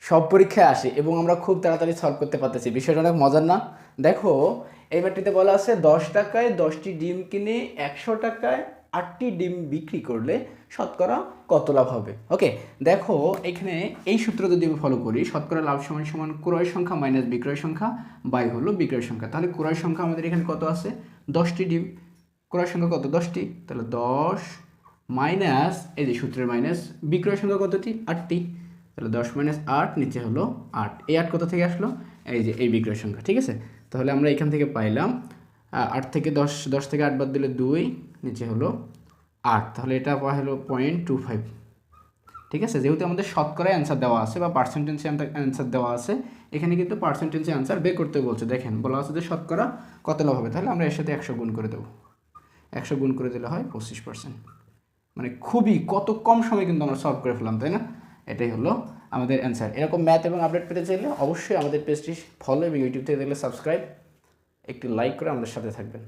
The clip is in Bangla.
সব পরীক্ষায় আসে এবং আমরা খুব তাড়াতাড়ি সলভ করতে পারতেছি। বিষয়টা অনেক মজার না? দেখো এই ব্যাপারটিতে বলা আছে 10 টাকায় 10টি ডিম কিনে 100 টাকায় 8টি ডিম বিক্রি করলে শতকরা কত লাভ হবে? ওকে, দেখো এখানে এই সূত্র যদি আমি ফলো করি, শতকরা লাভ সমান সমান ক্রয় সংখ্যা মাইনাস বিক্রয় সংখ্যা বাই হলো বিক্রয় সংখ্যা। তাহলে ক্রয় সংখ্যা আমাদের এখানে কত আছে? 10টি ডিম। ক্রয় সংখ্যা কত? 10টি। তাহলে 10 মাইনাস এই যে সূত্রের মাইনাস বিক্রয় সংখ্যা কতটি? 8টি। তাহলে 10 মাইনাস 8 নিচে হলো 8। এই 8 কোথা থেকে আসলো? এই যে এই বিক্রয় সংখ্যা, ঠিক আছে? তাহলে আমরা এখান থেকে পাইলাম 8 থেকে 10, 10 থেকে 8 বাদ দিলে 2, নিচে হলো 8। তাহলে এটা পাওয়া হলো 0.25, ঠিক আছে? যেহেতু আমাদের শতকরায় অ্যান্সার দেওয়া আছে বা পার্সেন্টেজে অ্যান্সার দেওয়া আছে, এখানে কিন্তু পার্সেন্টেজে অ্যান্সার বের করতে বলছে। দেখেন বলা আছে যে শতকরা কত লাভ হবে, তাহলে আমরা এর সাথে 100 গুণ করে দেবো। 100 গুণ করে দিলে হয় 25%। মানে খুবই কত কম সময় কিন্তু আমরা সলভ করে ফেললাম, তাই না? এটাই হলো আমাদের অ্যান্সার। এরকম ম্যাথ এবং আপডেট পেতে চাইলে অবশ্যই আমাদের পেজটি ফলো এবং ইউটিউব থেকে দেখলে সাবস্ক্রাইব, একটি লাইক করে আমাদের সাথে থাকবেন।